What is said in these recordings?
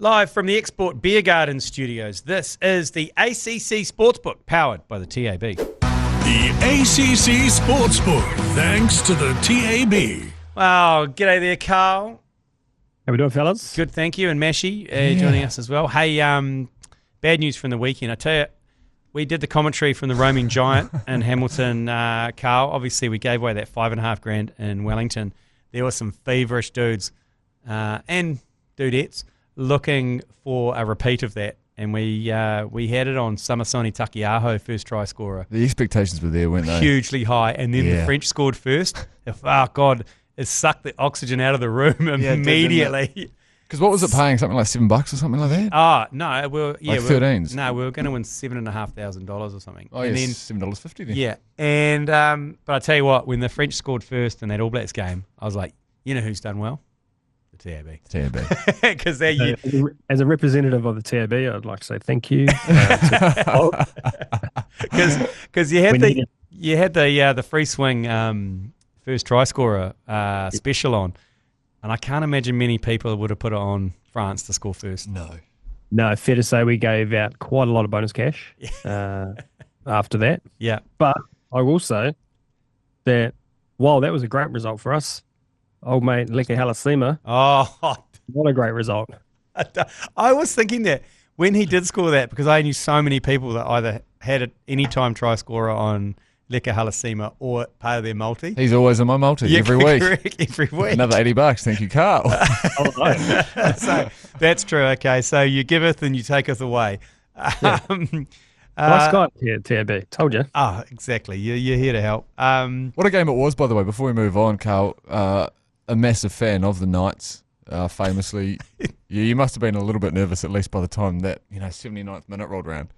Live from the Export Beer Garden studios, this is the ACC SportsBook, powered by the TAB. The ACC SportsBook, thanks to the TAB. Wow, g'day there, Karl. How we doing, fellas? Good, thank you. And Mashy joining us as well. Hey, bad news from the weekend. I tell you, we did the commentary from the roaming giant in Hamilton, Karl. Obviously, we gave away that $5,500 in Wellington. There were some feverish dudes and dudettes looking for a repeat of that, and we had it on Samasoni Takiaho, first try scorer. The expectations were there, weren't they? Hugely high, and then the French scored first. Oh God, it sucked the oxygen out of the room immediately. Because what was it paying? Something like $7 or something like that? Oh no, like 13s. No, we were going to win $7,500 or something. Oh, and then $7.50 then. Yeah, and but I tell you what, when the French scored first in that All Blacks game, I was like, you know who's done well? TAB. Because as a representative of the TAB, I'd like to say thank you. Because you had the free swing first try scorer special on, and I can't imagine many people would have put it on France to score first. No, fair to say we gave out quite a lot of bonus cash after that. Yeah, but I will say that while that was a great result for us, old mate Leka Halasima. Oh, what a great result. I was thinking that when he did score that, because I knew so many people that either had an anytime try scorer on Leka Halasima or part of their multi. He's always on my multi every week. Correct, every week. Another $80. Thank you, Karl. So that's true. Okay, so you giveth and you taketh away. Yeah. Nice guy, TAB. Told you. Oh, exactly. You're here to help. What a game it was, by the way. Before we move on, Karl, a massive fan of the Knights, famously. You must have been a little bit nervous, at least by the time that 79th minute rolled around.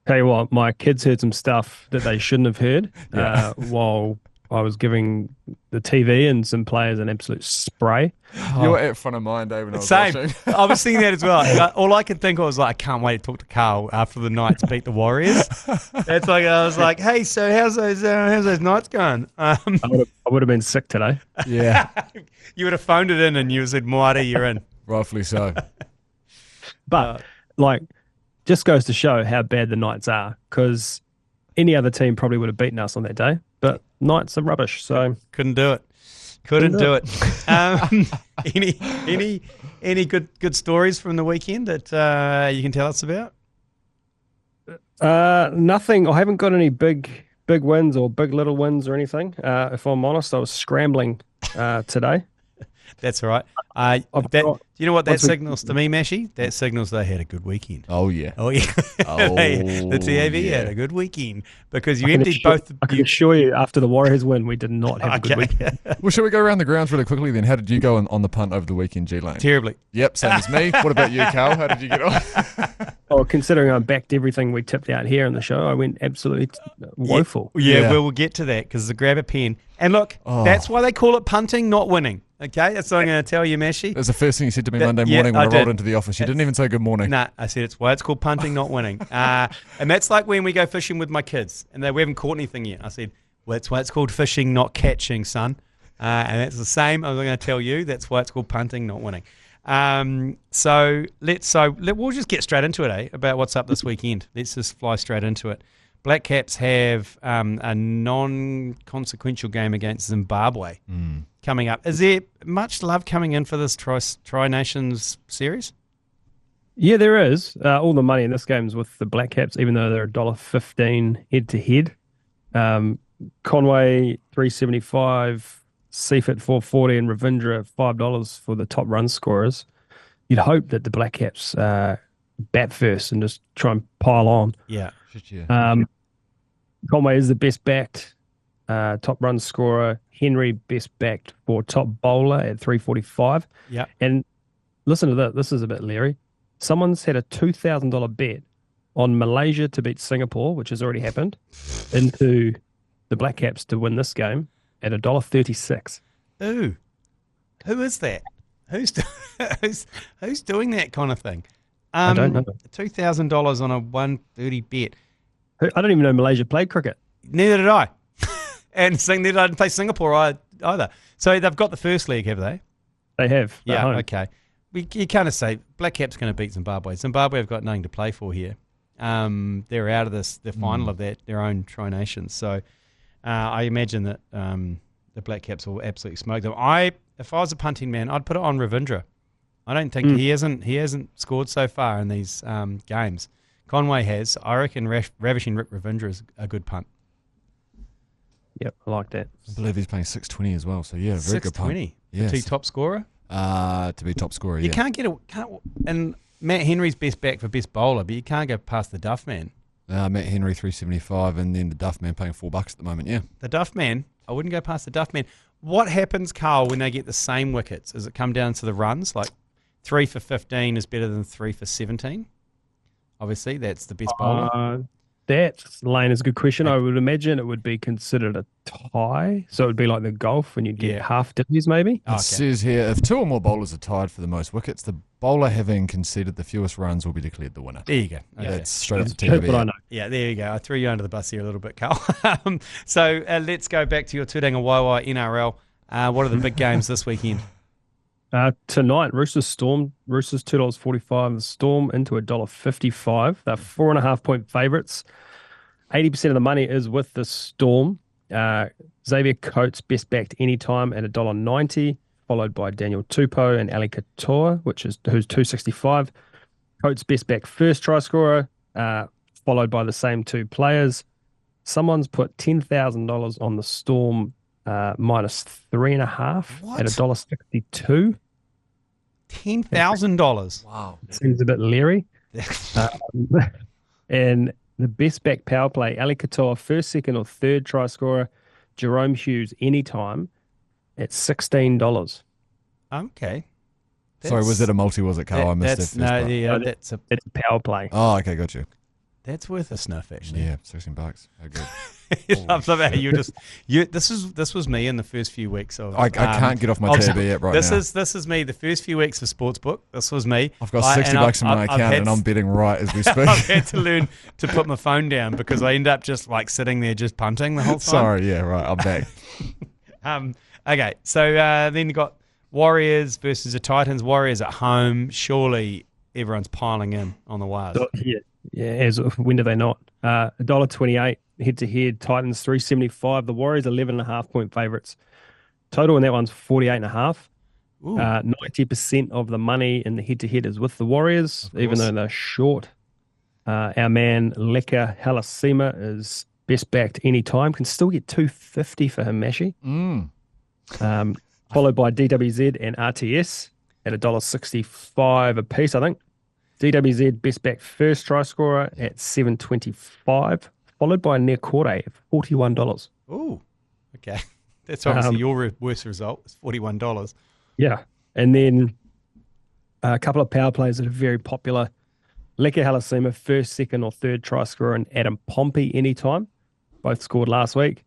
Tell you what, my kids heard some stuff that they shouldn't have heard while I was giving the TV and some players an absolute spray. You were at front of mind, Dave, when I was watching. I was thinking that as well. All I could think of was like, I can't wait to talk to Karl after the Knights beat the Warriors. That's like, I was like, hey, so how's those Knights going? I would have been sick today. Yeah. You would have phoned it in and you said, Moata, you're in. Rightfully so. But, just goes to show how bad the Knights are, because any other team probably would have beaten us on that day, but Knights are rubbish, so couldn't do it. Couldn't do it. Any good stories from the weekend that you can tell us about? Nothing. I haven't got any big wins or big little wins or anything. If I'm honest, I was scrambling today. That's all right. Do you know what that signals to me, Mashy? That signals they had a good weekend. Oh, yeah. The TAB had a good weekend because you emptied both. I can assure you, after the Warriors win, we did not have a good weekend. Well, shall we go around the grounds really quickly then? How did you go on the punt over the weekend, G-Lane? Terribly. Yep, same as me. What about you, Karl? How did you get on? Well, considering I backed everything we tipped out here in the show, I went absolutely woeful. Yeah, we'll get to that because grab a pen. And look, that's why they call it punting, not winning. Okay, that's what I'm going to tell you, Mashy. That's the first thing you said to me Monday morning when I rolled into the office. You didn't even say good morning. No, I said it's why it's called punting, not winning. And that's like when we go fishing with my kids and we haven't caught anything yet. I said, well, that's why it's called fishing, not catching, son. And that's the same. I was going to tell you that's why it's called punting, not winning. So we'll just get straight into it, about what's up this weekend. Let's just fly straight into it. Black Caps have a non-consequential game against Zimbabwe coming up. Is there much love coming in for this Tri-Nations series? Yeah, there is. All the money in this game is with the Black Caps, even though they're $1.15 head-to-head. Conway, $3.75, Seafit, $4.40, and Ravindra, $5 for the top run scorers. You'd hope that the Black Caps bat first and just try and pile on. Yeah. Conway is the best backed top run scorer. Henry best backed for top bowler at $3.45. Yeah. And listen to this. This is a bit leery. Someone's had a $2,000 bet on Malaysia to beat Singapore, which has already happened, into the Black Caps to win this game at $1.36. Ooh, who is that? Who's doing that kind of thing? I don't know. $2,000 on a $1.30 bet. I don't even know Malaysia played cricket. Neither did I. And they didn't play Singapore either. So they've got the first leg, have they? They have. Yeah, okay. you kind of say Black Caps going to beat Zimbabwe. Zimbabwe have got nothing to play for here. They're out of the final of their own Tri-Nations. So I imagine that the Black Caps will absolutely smoke them. If I was a punting man, I'd put it on Ravindra. I don't think he hasn't scored so far in these games. Conway has. I reckon Ravishing Rick Ravindra is a good punt. Yep, I like that. I believe he's playing 620 as well. So yeah, very good punt. 620. Yes. To be top scorer. To be top scorer. You can't get and Matt Henry's best back for best bowler, but you can't go past the Duff man. Matt Henry 375, and then the Duff man paying $4 at the moment. Yeah, the Duff man. I wouldn't go past the Duff man. What happens, Karl, when they get the same wickets? Does it come down to the runs? Like 3 for 15 is better than 3 for 17. Obviously, that's the best bowler. That, Lane, is a good question. I would imagine it would be considered a tie. So it would be like the golf when you get half divvies, maybe. It says here, if 2 or more bowlers are tied for the most wickets, the bowler having conceded the fewest runs will be declared the winner. There you go. Okay. That's straight off the That's TV. what I know. Yeah, there you go. I threw you under the bus here a little bit, Karl. So let's go back to your Tūranga Waiwai NRL. What are the big games this weekend? Tonight, Roosters Storm. Roosters $2.45. The Storm into $1.55. They're 4.5 point favourites. 80% of the money is with the Storm. Xavier Coates best backed anytime at $1.90, followed by Daniel Tupou and Ali Katoa, who's $2.65. Coates best back first try scorer, followed by the same 2 players. Someone's put $10,000 on the Storm minus 3.5 at $1.62. $10,000. Wow. Seems a bit leery. And the best back power play, Ali Katoa, first, second, or third try scorer. Jerome Hughes, anytime, at $16. Okay. Sorry, was it a multi? Was it, Karl? I missed it. It's a power play. Oh, okay, got you. That's worth a sniff, actually. Yeah, $16. How good. I love how this was me in the first few weeks of. I can't get off my TAB app right now. This is me. The first few weeks of SportsBook. This was me. I've got $60 in my account, and I'm betting right as we speak. I've had to learn to put my phone down because I end up just like sitting there just punting the whole time. Sorry, yeah, right. I'm back. Okay, so then you got Warriors versus the Titans. Warriors at home. Surely everyone's piling in on the wires. Yeah. When do they not? $1.28 head to head. Titans 375. The Warriors 11.5 point favourites. Total in that one's 48.5. 90% of the money in the head to head is with the Warriors, even though they're short. Our man Leka Halasima is best backed any time. Can still get $2.50 for him, Mashi. Followed by DWZ and RTS at $1.65 a piece, I think. DWZ best back first try scorer at $7.25, followed by Nekore at $41. Ooh, okay. That's obviously your worst result. It's $41. Yeah. And then a couple of power plays that are very popular. Leka Halasima, first, second, or third try scorer, and Adam Pompey anytime. Both scored last week.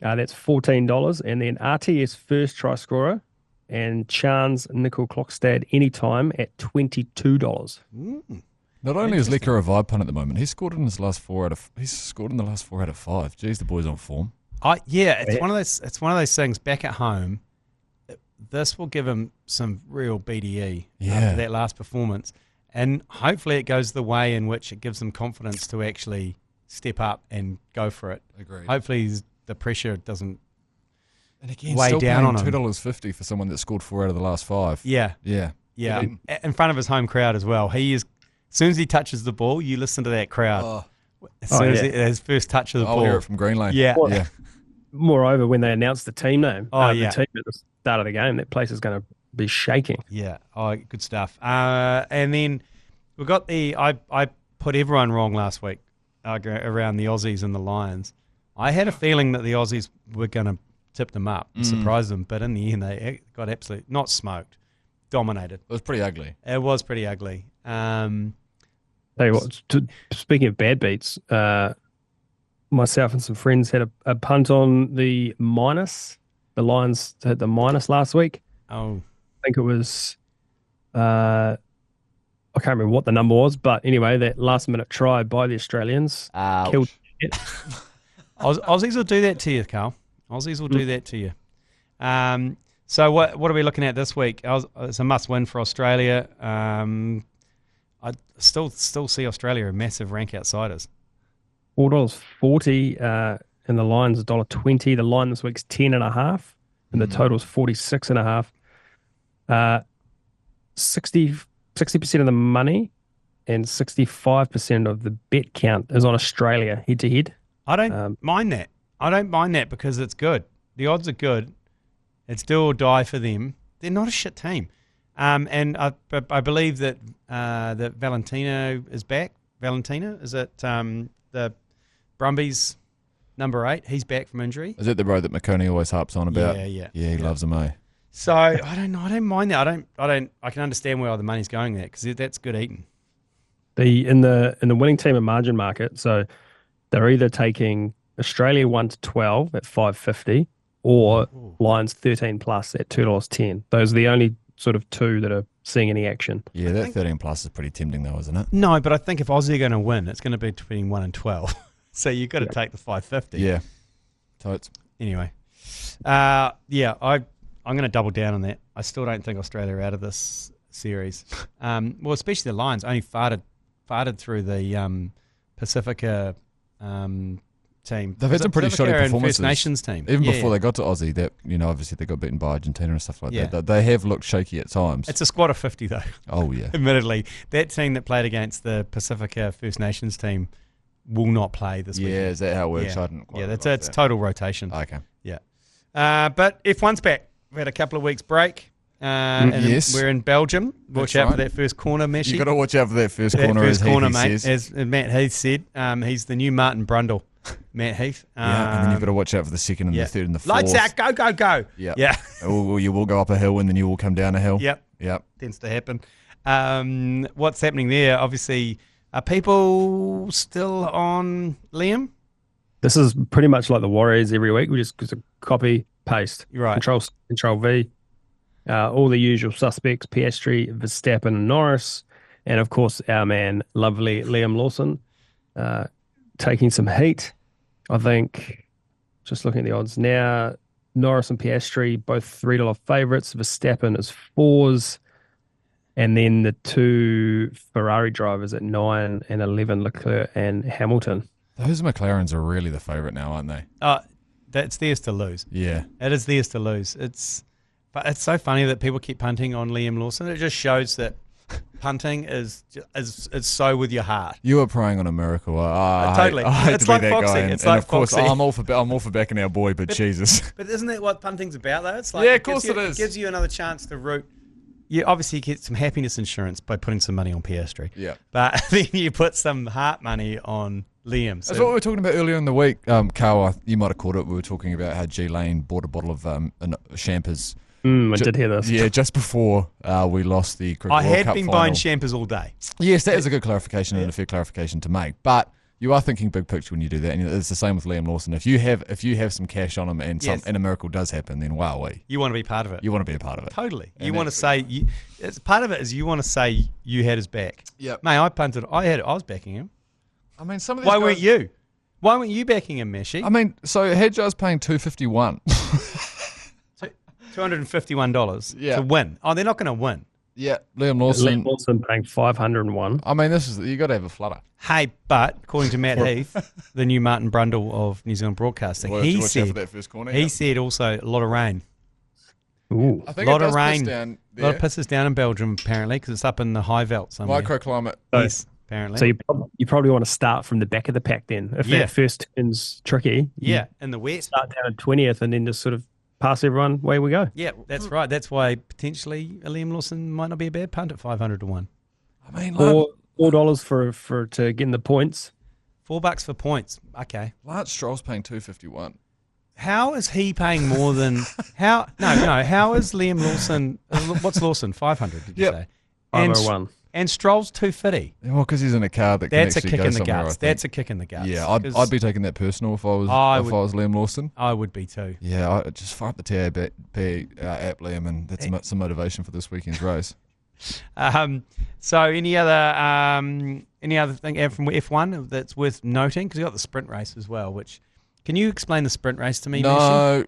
That's $14. And then RTS first try scorer and Chance Nickel Clockstad anytime at $22. Not only is Leka a vibe pun at the moment, he's scored in the last 4 out of 5. Jeez, the boy's on form. It's one of those. It's one of those things. Back at home, this will give him some real BDE after that last performance, and hopefully it goes the way in which it gives them confidence to actually step up and go for it. Agreed. Hopefully the pressure doesn't. And again, way still down on paying him. $2.50 for someone that scored 4 out of the last 5. Yeah. In front of his home crowd as well. He is. As soon as he touches the ball, you listen to that crowd. As soon as his first touch of the ball. I'll hear it from Green Lane. Yeah. Moreover, when they announced the team name, the team at the start of the game, that place is going to be shaking. Yeah. Oh, good stuff. And then we've got I put everyone wrong last week around the Aussies and the Lions. I had a feeling that the Aussies were going to tip them up and surprise them, but in the end they got absolutely not smoked, dominated. It was pretty ugly. It was pretty ugly. Tell you what, speaking of bad beats, myself and some friends had a punt on the minus. The Lions had the minus last week. Oh, I think it was, I can't remember what the number was, but anyway, that last minute try by the Australians killed it. Aussies will do that to you, Karl. Aussies will do that to you. So what are we looking at this week? It's a must-win for Australia. I still see Australia a massive rank outsiders. $4.40, and the line's $1.20. The line this week's 10.5, and the total's 46.5. 60% of the money and 65% of the bet count is on Australia head to head. I don't mind that. I don't mind that because it's good. The odds are good. It's do or die for them. They're not a shit team. And I believe that that Valentino is back. Valentina, is it the Brumbies number 8? He's back from injury. Is it the road that McConey always harps on about? Yeah. Yeah, he loves him, eh? So I don't know. I don't mind that. I can understand where all the money's going there because that's good eating. In the winning team and margin market, so they're either taking Australia 1-12 at $5.50 or Lions 13 plus at $2.10. Those are the only sort of two that are seeing any action. Yeah, that 13 plus is pretty tempting though, isn't it? No, but I think if Aussie are going to win, it's going to be between 1 and 12. So you've got to take the $5.50. Yeah. Totes. Anyway, I'm going to double down on that. I still don't think Australia are out of this series. Well, especially the Lions only farted through the Pacifica team. They've had some pretty shoddy performances. First Nations team. Even before they got to Aussie, that obviously they got beaten by Argentina and stuff like Yeah. that. They have looked shaky at times. It's a squad of 50 though. Oh yeah. Admittedly, that team that played against the Pacifica First Nations team will not play this weekend. Yeah, is that how it works? Yeah, I didn't quite it's realise that. total rotation. Okay. Yeah. But F1's back. We had a couple of weeks break. And yes. We're in Belgium. Watch That's out right. for that first corner, Messi. You've got to watch out for that first corner, First as corner, Heath mate. says. As Matt Heath said, he's the new Martin Brundle, Matt Heath. Yeah, and then you've got to watch out for the second and the third and the fourth. Lights out, go, go, go. Yep. Yeah. Or you will go up a hill and then you will come down a hill. Yep. Yep. Tends to happen. What's happening there? Obviously, are people still on Liam? This is pretty much like the Warriors every week. We just copy, paste, You're right. Control V. All the usual suspects: Piastri, Verstappen, and Norris, and of course our man, lovely Liam Lawson, taking some heat. I think, just looking at the odds now, Norris and Piastri both $3 favourites. Verstappen is 4s, and then the two Ferrari drivers at 9 and 11, Leclerc and Hamilton. Those McLarens are really the favourite now, aren't they? That's theirs to lose. Yeah. It is theirs to lose. But it's so funny that people keep punting on Liam Lawson. It just shows that punting is so with your heart. You are preying on a miracle. Totally. I hate It's to be like that boxing. guy. It's and like of course, boxing. I'm all for backing our boy, but Jesus. But isn't that what punting's about, though? It's like Yeah, of course it is. It gives you another chance to root. You obviously get some happiness insurance by putting some money on Piastri. Yeah. But then you put some heart money on Liam. That's what we were talking about earlier in the week. Karl, you might have caught it. We were talking about how G Lane bought a bottle of Champers. I did hear this. Yeah, just before we lost the Cricket I World had Cup been final. buying Champers all day. Yes, that is a good clarification and a fair clarification to make. But you are thinking big picture when you do that, and it's the same with Liam Lawson. If you have some cash on him and and a miracle does happen, then wowee, You want to be part of it. you want to be a part of it. Totally. And You want to that's say it's part of it is you want to say you had his back. Yep. Mate, I punted. I was backing him. I mean, some of these Why guys, weren't you? Why weren't you backing him, Meshi? I mean, so Hedjar's paying $251. $251 Yeah. to win. Oh, they're not going to win. Yeah, Liam Lawson. Liam Lawson paying 501. I mean, you got to have a flutter. Hey, but according to Matt Heath, the new Martin Brundle of New Zealand Broadcasting, Watch out for that first corner. he said also a lot of rain. Ooh. I think lot it of does rain. piss down A lot there. of pisses down in Belgium, apparently, because it's up in the high veld somewhere. Microclimate. Yes, apparently. So you probably want to start from the back of the pack then. If Yeah. that first turn's tricky, yeah, in the wet. start down at 20th and then just sort of pass everyone, away we go. Yeah, that's right. That's why potentially Liam Lawson might not be a bad punt at 500 to 1. I mean, Lance $4 for to get in the points. $4 for points. Okay. Stroll's paying $251. How is he paying more than how? No. How is Liam Lawson? What's Lawson? 500. Did you Yep. say? 501. And Stroll's 250. Well, because he's in a car that can That's a actually kick go in the somewhere, I guts. think. That's a kick in the guts. Yeah, 'Cause I'd be taking that personal if I was I I was Liam Lawson. I would be too. Yeah, I just fire up the TAB app, Liam, and that's some motivation for this weekend's race. So any other thing from F1 that's worth noting? Because you got the sprint race as well. Which can you explain the sprint race to me? Meshi? No,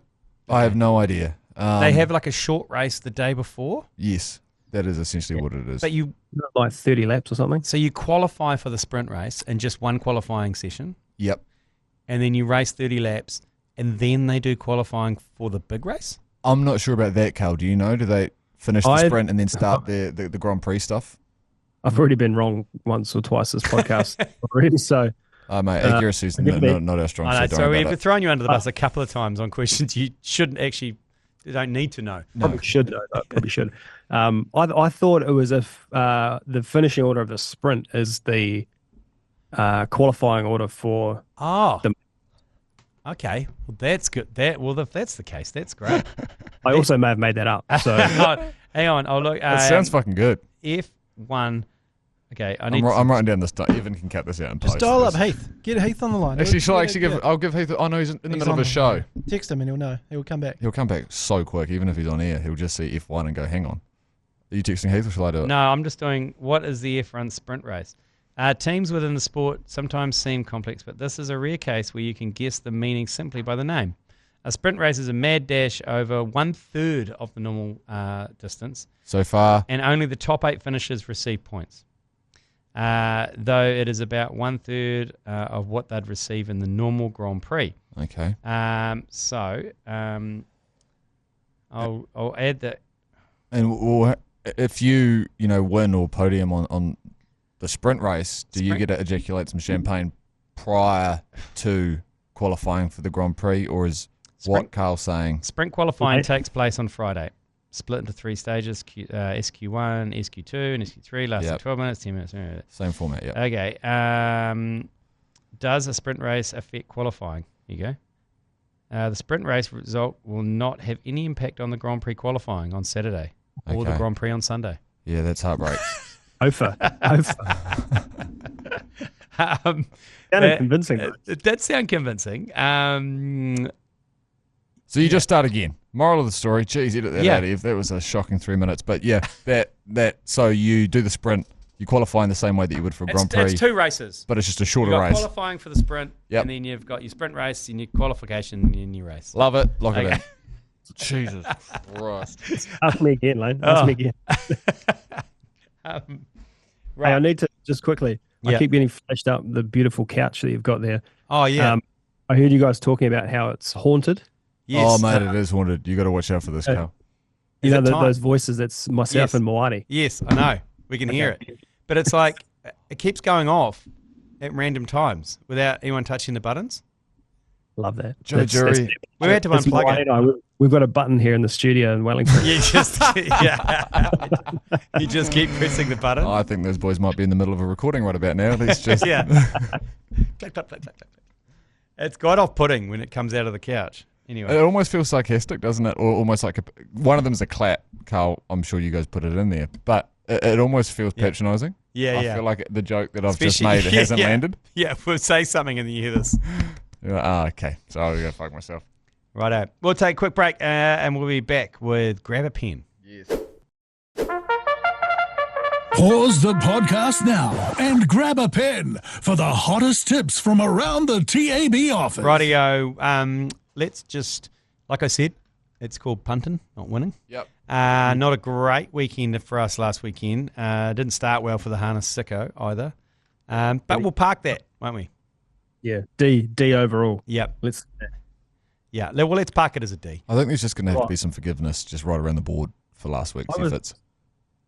I have no idea. They have like a short race the day before. Yes, that is essentially what it is. But you like 30 laps or something. So you qualify for the sprint race in just one qualifying session. Yep. And then you race 30 laps, and then they do qualifying for the big race? I'm not sure about that, Karl. Do you know? Do they finish the sprint and then start the Grand Prix stuff? I've already been wrong once or twice this podcast already, so... mate, accuracy is not our strong suit. So we've thrown you under the bus a couple of times on questions you don't need to know. No. Probably should know. Probably should. I thought it was if the finishing order of the sprint is the qualifying order for. Okay. Well, that's good. If that's the case, that's great. I also may have made that up. So hang on. I'll look. It sounds fucking good. F1. Okay, I'm writing down this. Evan can cut this out and just dial up Heath. Get Heath on the line. Actually, I'll give Heath. I know he's in the middle of a show. Text him and he'll know. He'll come back. He'll come back so quick. Even if he's on air, he'll just see F1 and go, "Hang on." Are you texting Heath or shall I do it? No, I'm just doing. What is the F1 sprint race? Teams within the sport sometimes seem complex, but this is a rare case where you can guess the meaning simply by the name. A sprint race is a mad dash over 1/3 of the normal distance. So far. And only the top 8 finishers receive points. Though it is about 1/3 of what they'd receive in the normal Grand Prix. Okay. I'll add that. And if you win or podium on the sprint race, do you get to ejaculate some champagne prior to qualifying for the Grand Prix, or is what Karl's saying? Sprint qualifying takes place on Friday. Split into 3 stages, SQ1, SQ2, and SQ3, lasting 12 minutes, 10 minutes. Same format, yeah. Okay. Does a sprint race affect qualifying? Here you go. The sprint race result will not have any impact on the Grand Prix qualifying on Saturday or the Grand Prix on Sunday. Yeah, that's heartbreak. Ofa. Sounded convincing. That sound convincing. So you just start again. Moral of the story, geez, edit that out, Eve. That was a shocking 3 minutes. But yeah, so you do the sprint, you qualify in the same way that you would for a Grand Prix. It's 2 races. But it's just a shorter you've got race. Qualifying for the sprint, and then you've got your sprint race, and your qualification, and your race. Love it. Lock it in. Jesus Christ. Ask me again, Lane. Ask me again. Right. Hey, I need to, just quickly, I keep getting flashed up the beautiful couch that you've got there. Oh, yeah. I heard you guys talking about how it's haunted. Yes. Oh, mate, it is haunted. You got to watch out for this, Karl. You know those voices, that's myself and Moani. Yes, I know. We can hear it. But it's like, it keeps going off at random times without anyone touching the buttons. Love that. Joe Jury. We had to unplug it. We've got a button here in the studio in Wellington. You just keep pressing the button. I think those boys might be in the middle of a recording right about now. Let's just click, click, click, click, click. It's quite off-putting when it comes out of the couch. Anyway, it almost feels sarcastic, doesn't it? Or almost like one of them's a clap. Karl, I'm sure you guys put it in there, but it almost feels patronising. I feel like the joke that I've just made hasn't landed. Yeah, we'll say something and then you hear this. Okay. So I'll go fuck myself. Righto. We'll take a quick break and we'll be back with Grab a Pen. Yes. Pause the podcast now and grab a pen for the hottest tips from around the TAB office. Rightio. Let's just, like I said, it's called punting, not winning. Yep. Not a great weekend for us last weekend. Didn't start well for the harness sicko either. But we'll park that, won't we? Yeah, D overall. Yep. Let's park it as a D. I think there's just going to have to be some forgiveness just right around the board for last week's efforts.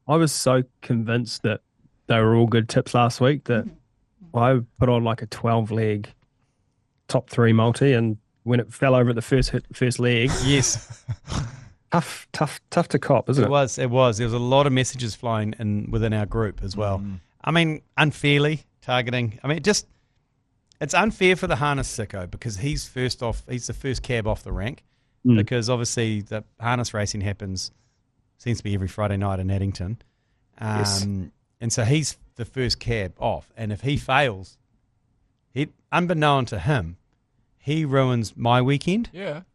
I was so convinced that they were all good tips last week that I put on like a 12-leg top 3 multi, and when it fell over at the first leg, yes, tough to cop, isn't it? It was. There was a lot of messages flying in within our group as well. I mean, unfairly targeting. I mean, it's unfair for the harness sicko because he's the first cab off the rank because obviously the harness racing seems to be every Friday night in Addington. Yes. And so he's the first cab off. And if he fails, unbeknown to him, he ruins my weekend,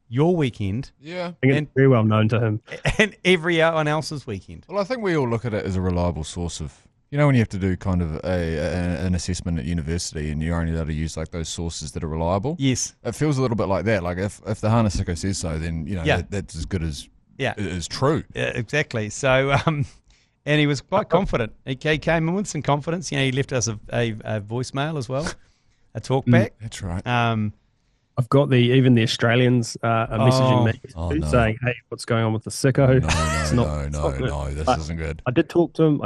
your weekend. Yeah. I think it's very well known to him. And everyone else's weekend. Well, I think we all look at it as a reliable source of, when you have to do kind of an assessment at university and you're only allowed to use like those sources that are reliable. Yes. It feels a little bit like that. Like if the harness sicko says so, then, that's as good as Yeah. is true. Yeah, exactly. So, and he was quite confident. He came in with some confidence. He left us a voicemail as well, a talkback. That's right. I've got even the Australians are messaging me no. saying, "Hey, what's going on with the sicko?" No, this isn't good. I did talk to him.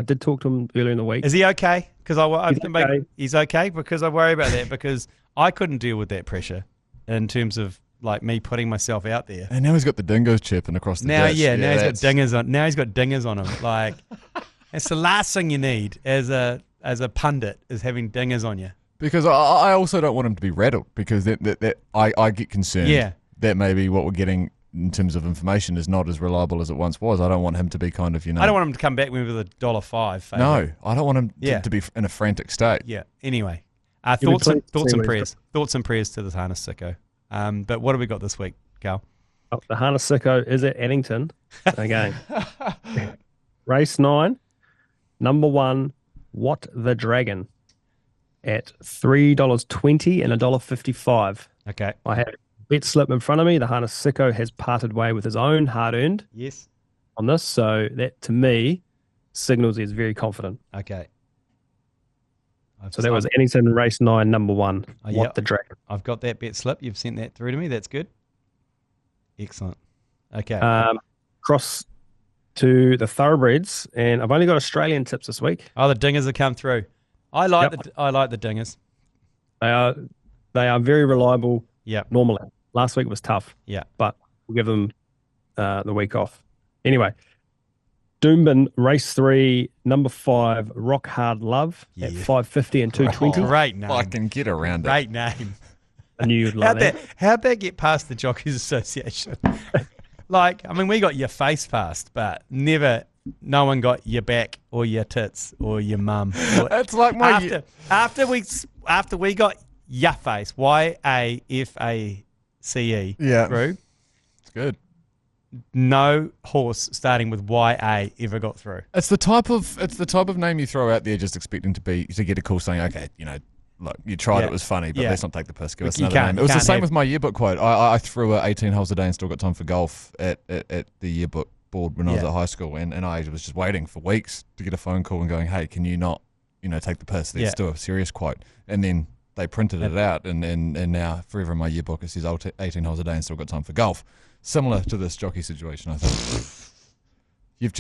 Earlier in the week. Is he okay? Because he's okay because I worry about that because I couldn't deal with that pressure in terms of like me putting myself out there. And now he's got the dingoes chirping across the now. ditch. Now he's got dingers on. Now he's got dingers on him. Like it's the last thing you need as a pundit is having dingers on you. Because I also don't want him to be rattled because that I get concerned that maybe what we're getting in terms of information is not as reliable as it once was. I don't want him to be kind of, I don't want him to come back with $1.05. No, I don't want him to be in a frantic state. Yeah. Anyway, thoughts and prayers. Thoughts and prayers to the harness sicko. But what have we got this week, Karl? Oh, the harness sicko is at Addington again. Race 9, number 1, What the Dragon. At $3.20 and $1.55. Okay. I have a bet slip in front of me. The harness sicko has parted way with his own hard-earned on this. So that, to me, signals he's very confident. Okay. So that was Addington Race 9, number 1, What the Dragon. I've got that bet slip. You've sent that through to me. That's good. Excellent. Okay. Cross to the thoroughbreds, and I've only got Australian tips this week. Oh, the dingers have come through. I like the dingers. They are very reliable. Yeah. Normally, last week was tough. Yeah. But we'll give them the week off. Anyway, Doomben Race 3, number 5, Rock Hard Love at $5.50 and $2.20. Great name. I can get around it. Great name. I knew you'd like that. How'd that get past the Jockeys Association? We got your face past, but never. No one got your back or your tits or your mum. That's like my after we got your face, YAFACE through. It's good. No horse starting with YA ever got through. It's the type of name you throw out there, just expecting to get a call saying, okay, look, you tried, it was funny, but let's not take the piss. Give us another name. It was the same with my yearbook quote. I threw 18 holes a day and still got time for golf at the yearbook board when I was at high school, and I was just waiting for weeks to get a phone call and going, hey, can you not, take the piss? Let's do a serious quote. And then they printed it out, and now forever in my yearbook it says 18 holes a day and still got time for golf. Similar to this jockey situation, I think. You've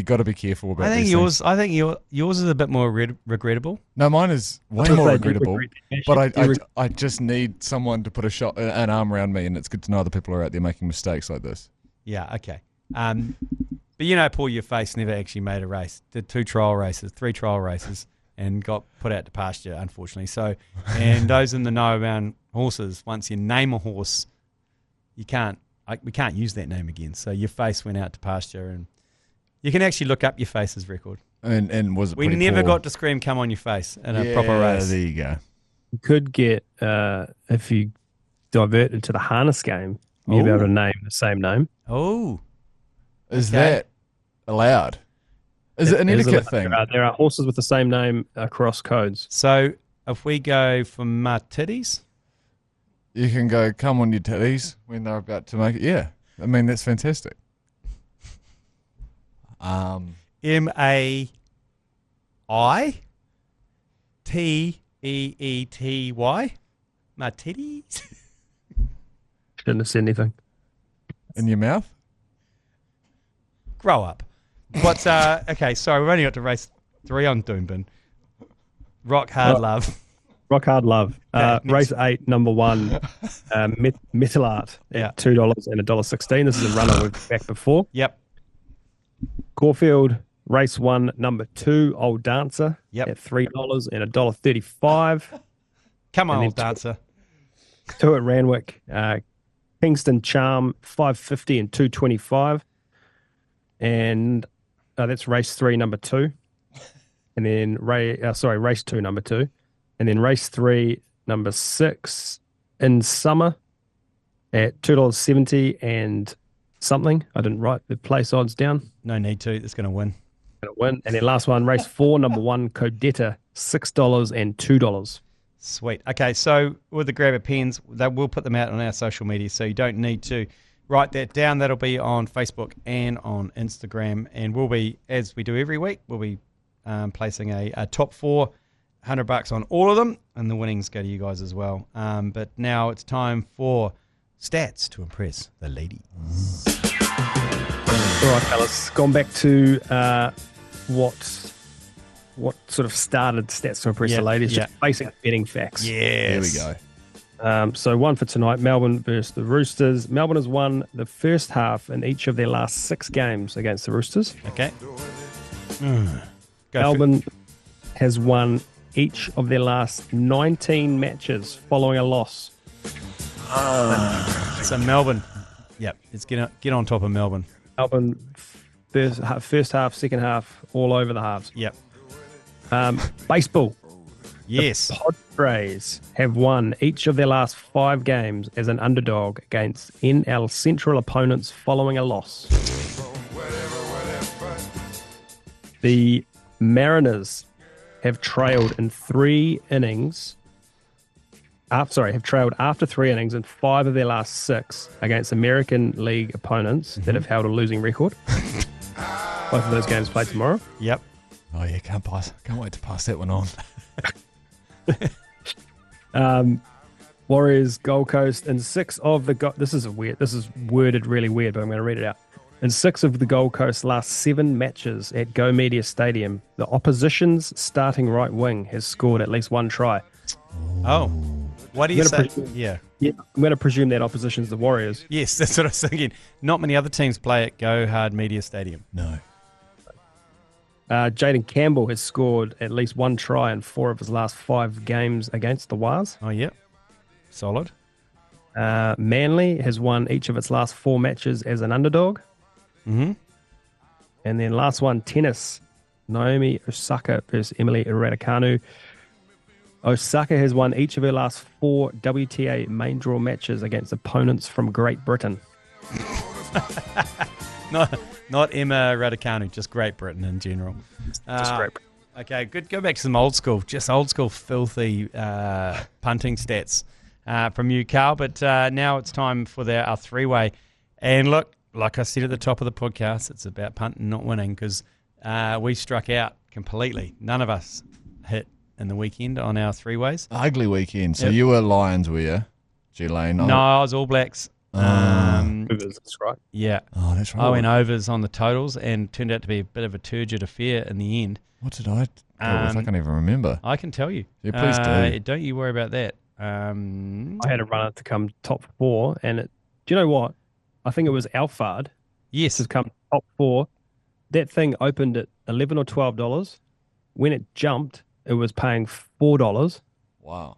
got to be careful about. I think yours is a bit more regrettable. No, mine is way more regrettable. But I just need someone to put an arm around me, and it's good to know other people are out there making mistakes like this. Yeah. Okay. But Paul, your face never actually made a race. Did 3 trial races, and got put out to pasture, unfortunately. So, and those in the know around horses, once you name a horse, we can't use that name again. So your face went out to pasture, and you can actually look up your face's record. And was it we never got to scream "come on your face" in a proper race. There you go. You could get if you divert it to the harness game, you'll be able to name the same name. Oh. Is that allowed? Is it an etiquette thing? There are horses with the same name across codes. So if we go for my titties, you can go, come on your titties, when they're about to make it. Yeah. I mean, that's fantastic. MAITEETY, my titties. Shouldn't have said anything. In your mouth? Grow up. What's okay? Sorry, we've only got to race 3 on Doomben. Rock Hard Love. Rock Hard Love. Race 8, number 1, Metal Art at $2 and $1.16. This is a runner we've back before. Yep. Caulfield, race 1, number 2, Old Dancer at $3 and $1.35. Come on, Old Dancer. 2 at Randwick, Kingston Charm, $5.50 and $2.25. And that's race 3, number 2. And then race 2, number 2. And then race 3, number 6, In Summer at $2.70 and something. I didn't write the place odds down. No need to. It's going to win. And then last one, race 4, number 1, Codetta, $6 and $2. Sweet. Okay, so with the grabber pens, we'll put them out on our social media, so you don't need to write that down. That'll be on Facebook and on Instagram. And we'll be, as we do every week, we'll be placing a top 4, $100 on all of them, and the winnings go to you guys as well. But now it's time for stats to impress the ladies. All right, fellas. Gone back to what sort of started stats to impress the ladies. Just basic betting facts. Yes. Here we go. So one for tonight, Melbourne versus the Roosters. Melbourne has won the first half in each of their last 6 games against the Roosters. Okay. Melbourne has won each of their last 19 matches following a loss. So Melbourne, let's get on top of Melbourne. Melbourne, first half, second half, all over the halves. Yep. Baseball. Yes. The Padres have won each of their last 5 games as an underdog against NL Central opponents following a loss. The Mariners have trailed in 3 innings. Have trailed after 3 innings in 5 of their last 6 against American League opponents that have held a losing record. Both of those games played tomorrow. Yep. Oh yeah, can't wait to pass that one on. Warriors, Gold Coast, and 6 of the this is worded really weird, but I'm going to read it out. In 6 of the Gold Coast's last 7 matches at Go Media Stadium, the opposition's starting right wing has scored at least 1 try. Oh, what do you say? Yeah, I'm going to presume that opposition's the Warriors. Yes, that's what I was thinking. Not many other teams play at Go Hard Media Stadium. No. Jaden Campbell has scored at least 1 try in 4 of his last 5 games against the Wars. Oh, yeah. Solid. Manly has won each of its last 4 matches as an underdog. Mm-hmm. And then last one, tennis. Naomi Osaka versus Emily Raducanu. Osaka has won each of her last 4 WTA main draw matches against opponents from Great Britain. Not Emma Raducanu, just Great Britain in general. Just Great Britain. Okay, good. Go back to some old school filthy punting stats from you, Karl. But now it's time for our 3-way. And look, like I said at the top of the podcast, it's about punting, not winning, because we struck out completely. None of us hit in the weekend on our 3-ways. Ugly weekend. So you were Lions, were you, G-Lane? No, I was All Blacks. That's right. Yeah. Oh, that's right. I went overs on the totals and turned out to be a bit of a turgid affair in the end. What did I go with? I can't even remember. I can tell you. Yeah, please do. Don't you worry about that. I had a runner to come top 4, and do you know what? I think it was Alphard. Yes. To come top 4. That thing opened at $11 or $12. When it jumped, it was paying $4. Wow.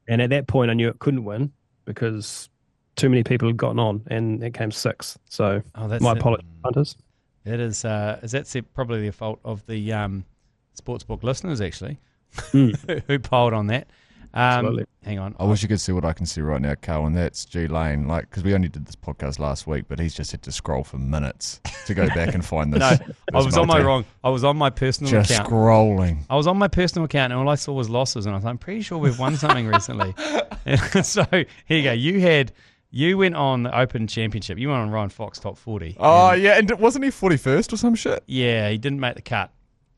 And at that point, I knew it couldn't win because too many people had gotten on, and it came 6th. So my apologies, punters. That is that probably the fault of the sportsbook listeners, actually, who polled on that. Absolutely. Hang on. I wish you could see what I can see right now, Karl, and that's G-Lane. Because we only did this podcast last week, but he's just had to scroll for minutes to go back and find this. No, I was on my personal account. Just scrolling. I was on my personal account, and all I saw was losses, and I was like, I'm pretty sure we've won something recently. So here you go. You went on the Open Championship. You went on Ryan Fox top 40. Oh, yeah, and wasn't he 41st or some shit? Yeah, he didn't make the cut.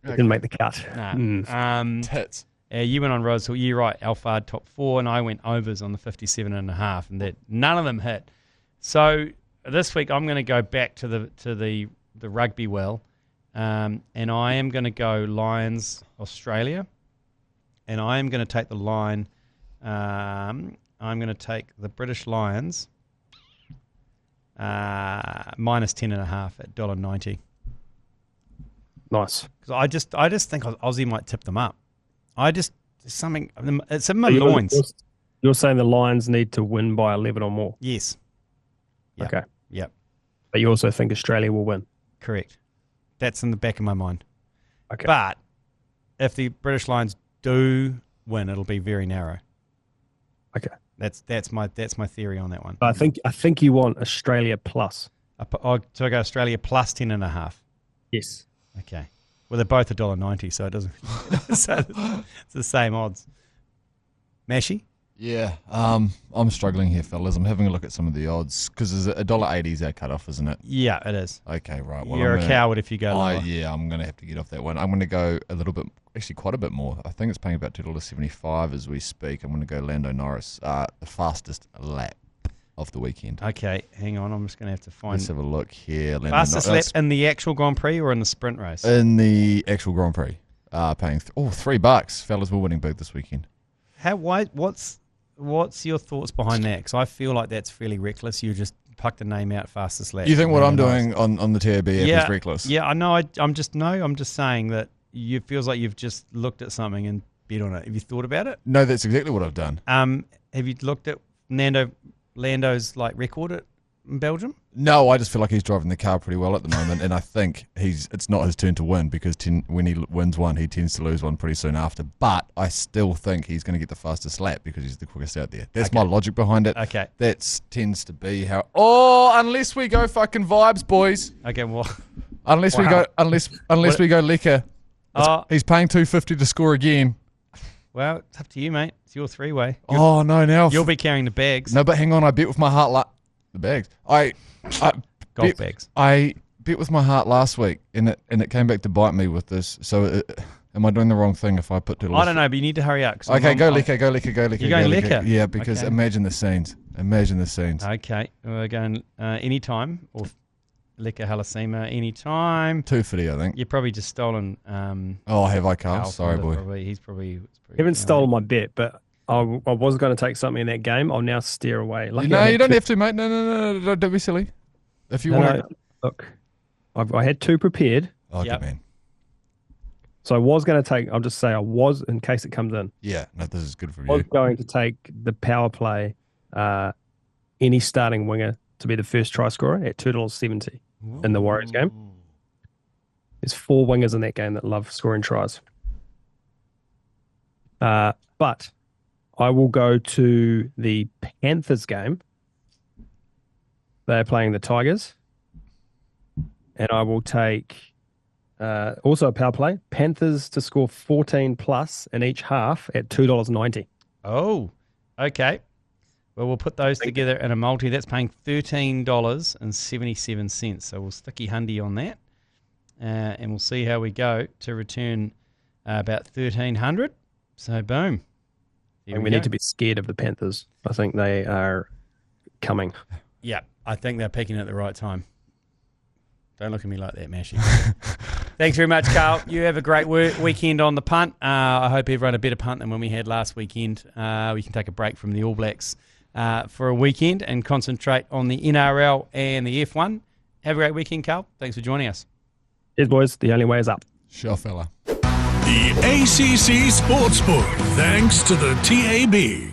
Didn't make the cut. Nah. Tits. You went on Rose, so you're right, Alphard top 4, and I went overs on the 57.5, and that none of them hit. So this week I'm going to go back to the rugby well, and I am going to go Lions Australia, and I am going to take the line. I'm going to take the British Lions minus 10.5 at $1.90. Nice. Because I just think Aussie might tip them up. It's in my loins. You're saying the Lions need to win by 11 or more? Yes. Yep. Okay. Yep. But you also think Australia will win? Correct. That's in the back of my mind. Okay. But if the British Lions do win, it'll be very narrow. Okay. That's my theory on that one. I think you want Australia plus. So I go Australia plus 10.5. Yes. Okay. Well, they're both $1.90, so it doesn't. So it's the same odds. Mashy? Yeah, I'm struggling here, fellas. I'm having a look at some of the odds because $1.80 is our cutoff, isn't it? Yeah, it is. Okay, right. Well, You're a coward if you go lower. Yeah, I'm going to have to get off that one. I'm going to go a little bit, actually quite a bit more. I think it's paying about $2.75 as we speak. I'm going to go Lando Norris, the fastest lap of the weekend. Okay, hang on. I'm just going to have to find... Let's have a look here. Fastest lap in the actual Grand Prix or in the sprint race? In the actual Grand Prix. Paying $3. Fellas, we're winning big this weekend. What's your thoughts behind that? Because I feel like that's fairly reckless. You just plucked a name out, fastest lap. You think what I'm doing on the TAB app is reckless? Yeah, I know. I'm just saying that it feels like you've just looked at something and bet on it. Have you thought about it? No, that's exactly what I've done. Have you looked at Lando's record in Belgium? No, I just feel like he's driving the car pretty well at the moment, and I think it's not his turn to win because when he wins one, he tends to lose one pretty soon after. But I still think he's going to get the fastest lap because he's the quickest out there. That's my logic behind it. Okay. That tends to be how. Oh, unless we go fucking vibes, boys. Okay, well. Unless we go liquor. He's paying $2.50 to score again. Well, it's up to you, mate. It's your three-way. Oh no, now you'll be carrying the bags. No, but hang on. I bet with my heart. The bags. Golf bags. I bet with my heart last week, and it came back to bite me with this. So, am I doing the wrong thing if I put to? I don't know, but you need to hurry up. Okay, go liquor. You're going liquor? Yeah, because imagine the scenes. Okay, we're going anytime or liquor Halasima anytime. $2.50, I think. You're probably just stolen. Have I, Carl? Sorry, boy. He's probably. You haven't stolen my bet, but. I was going to take something in that game. I'll now steer away. No, you don't have to, mate. No, don't be silly. If you want to... Look, I had two prepared. Oh, good man. So I was going to take, I'll just say I was, in case it comes in. Yeah, no, this is good for you. I was going to take the power play, any starting winger to be the first try scorer at $2.70 in the Warriors game. There's 4 wingers in that game that love scoring tries. But... I will go to the Panthers game. They're playing the Tigers. And I will take also a power play. Panthers to score 14 plus in each half at $2.90. Oh, okay. Well, we'll put those together in a multi. That's paying $13.77. So we'll sticky hundy on that. And we'll see how we go to return about $1,300. So boom. And we need to be scared of the Panthers. I think they are coming. Yeah, I think they're picking at the right time. Don't look at me like that, Mashy. Thanks very much, Karl. You have a great weekend on the punt. I hope everyone had a better punt than when we had last weekend. We can take a break from the All Blacks for a weekend and concentrate on the NRL and the F1. Have a great weekend, Karl. Thanks for joining us. Cheers, boys. The only way is up. Sure, fella. The ACC Sportsbook, thanks to the TAB.